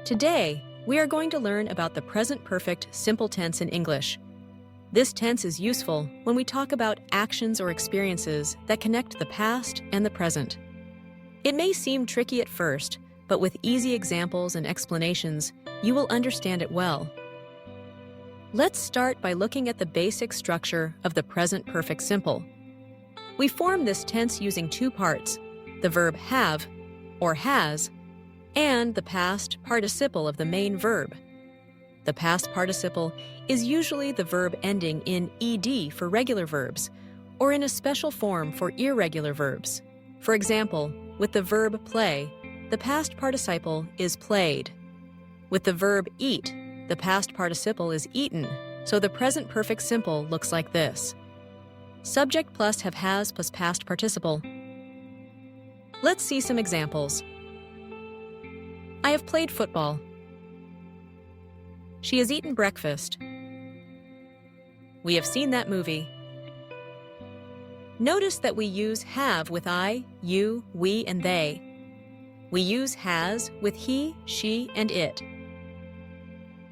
Today, we are going to learn about the present perfect simple tense in English. This tense is useful when we talk about actions or experiences that connect the past and the present. It may seem tricky at first, but with easy examples and explanations, you will understand it well. Let's start by looking at the basic structure of the present perfect simple. We form this tense using two parts, the verb have, or has, and the past participle of the main verb. The past participle is usually the verb ending in ed for regular verbs, or in a special form for irregular verbs. For example, with the verb play, the past participle is played. With the verb eat, the past participle is eaten, so the present perfect simple looks like this. Subject plus have has plus past participle. Let's see some examples. I have played football. She has eaten breakfast. We have seen that movie. Notice that we use have with I, you, we, and they. We use has with he, she, and it.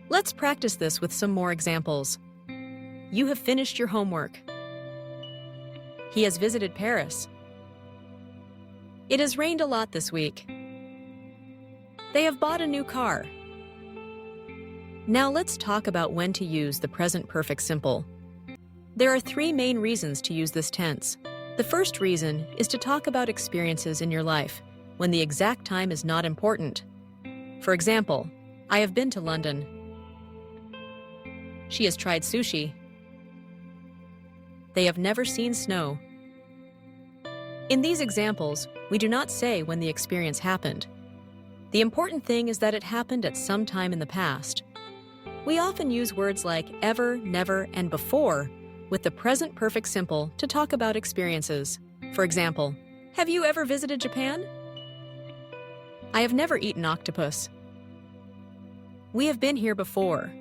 Let's practice this with some more examples. You have finished your homework. He has visited Paris. It has rained a lot this week. They have bought a new car. Now let's talk about when to use the present perfect simple. There are three main reasons to use this tense. The first reason is to talk about experiences in your life when the exact time is not important. For example, I have been to London. She has tried sushi. They have never seen snow. In these examples, we do not say when the experience happened. The important thing is that it happened at some time in the past. We often use words like ever, never, and before with the present perfect simple to talk about experiences. For example, have you ever visited Japan? I have never eaten octopus. We have been here before.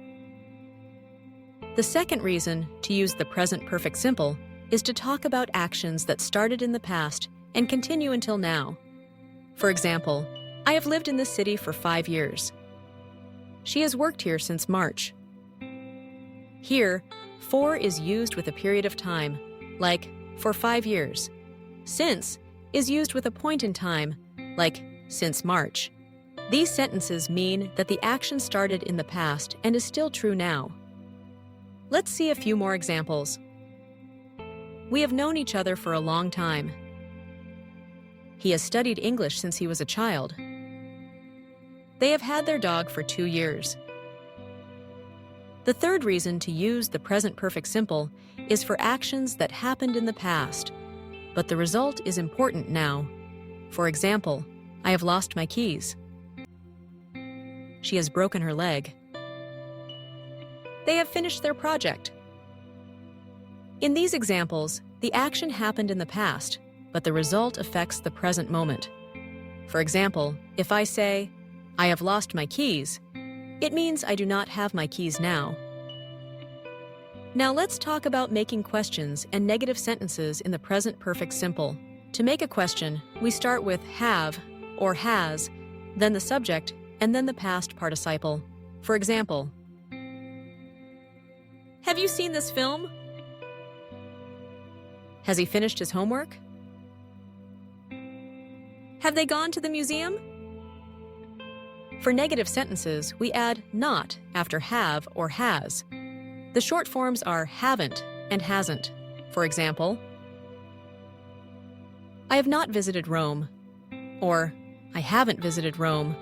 The second reason to use the present perfect simple is to talk about actions that started in the past and continue until now. For example, I have lived in this city for 5 years. She has worked here since March. Here, for is used with a period of time, like for 5 years. Since is used with a point in time, like since March. These sentences mean that the action started in the past and is still true now. Let's see a few more examples. We have known each other for a long time. He has studied English since he was a child. They have had their dog for 2 years. The third reason to use the present perfect simple is for actions that happened in the past, but the result is important now. For example, I have lost my keys. She has broken her leg. They have finished their project. In these examples, the action happened in the past, but the result affects the present moment. For example, if I say, I have lost my keys, it means I do not have my keys now. Now let's talk about making questions and negative sentences in the present perfect simple. To make a question, we start with have or has, then the subject, and then the past participle. For example, have you seen this film? Has he finished his homework? Have they gone to the museum? For negative sentences, we add not after have or has. The short forms are haven't and hasn't. For example, I have not visited Rome, or I haven't visited Rome.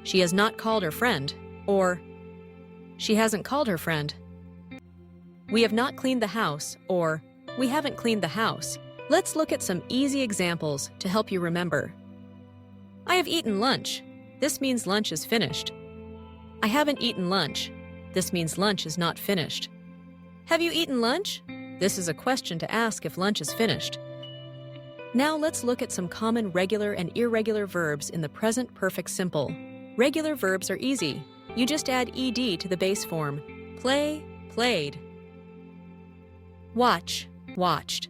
She has not called her friend, or she hasn't called her friend. We have not cleaned the house, or we haven't cleaned the house. Let's look at some easy examples to help you remember. I have eaten lunch. This means lunch is finished. I haven't eaten lunch. This means lunch is not finished. Have you eaten lunch? This is a question to ask if lunch is finished. Now let's look at some common regular and irregular verbs in the present perfect simple. Regular verbs are easy. You just add ed to the base form. Play, played. Watch, watched.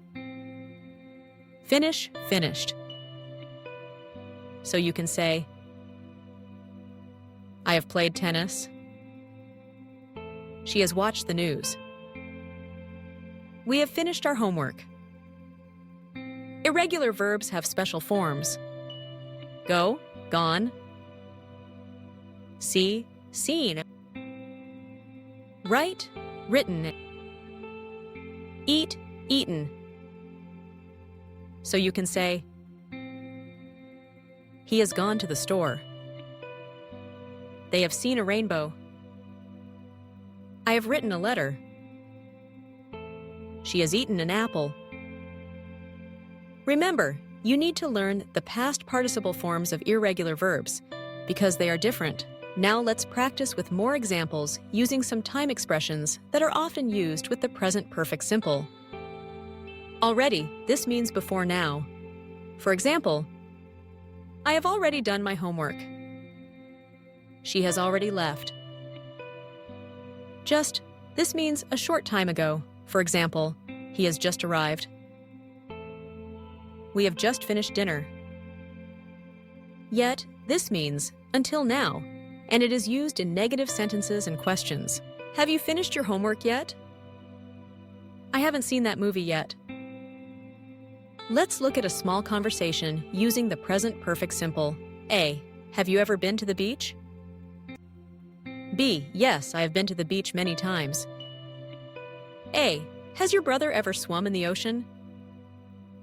Finish, finished. So you can say, I have played tennis. She has watched the news. We have finished our homework. Irregular verbs have special forms. Go, gone. See, seen. Write, written. Eat, eaten. So you can say, he has gone to the store. They have seen a rainbow. I have written a letter. She has eaten an apple. Remember, you need to learn the past participle forms of irregular verbs because they are different. Now let's practice with more examples using some time expressions that are often used with the present perfect simple. Already, this means before now. For example, I have already done my homework. She has already left. Just, this means a short time ago. For example, he has just arrived. We have just finished dinner. Yet, this means until now, and it is used in negative sentences and questions. Have you finished your homework yet? I haven't seen that movie yet. Let's look at a small conversation using the present perfect simple. A. Have you ever been to the beach? B. Yes, I have been to the beach many times. A. Has your brother ever swum in the ocean?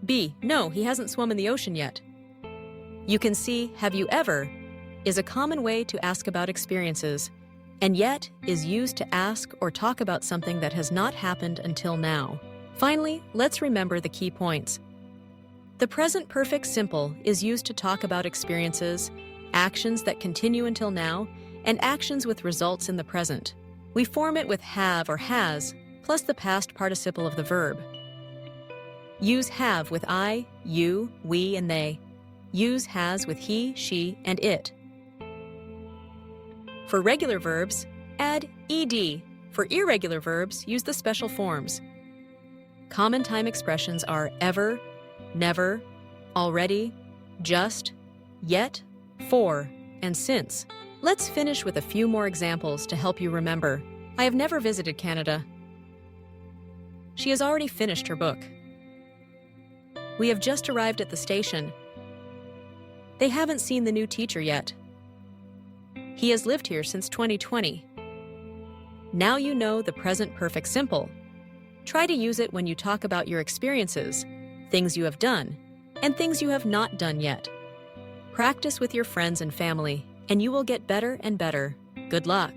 B. No, he hasn't swum in the ocean yet. You can see have you ever is a common way to ask about experiences, and yet is used to ask or talk about something that has not happened until now. Finally, let's remember the key points. The present perfect simple is used to talk about experiences, actions that continue until now, and actions with results in the present. We form it with have or has, plus the past participle of the verb. Use have with I, you, we, and they. Use has with he, she, and it. For regular verbs, add ed. For irregular verbs, use the special forms. Common time expressions are ever, never, already, just, yet, for, and since. Let's finish with a few more examples to help you remember. I have never visited Canada. She has already finished her book. We have just arrived at the station. They haven't seen the new teacher yet. He has lived here since 2020. Now you know the present perfect simple. Try to use it when you talk about your experiences, things you have done, and things you have not done yet. Practice with your friends and family, and you will get better and better. Good luck!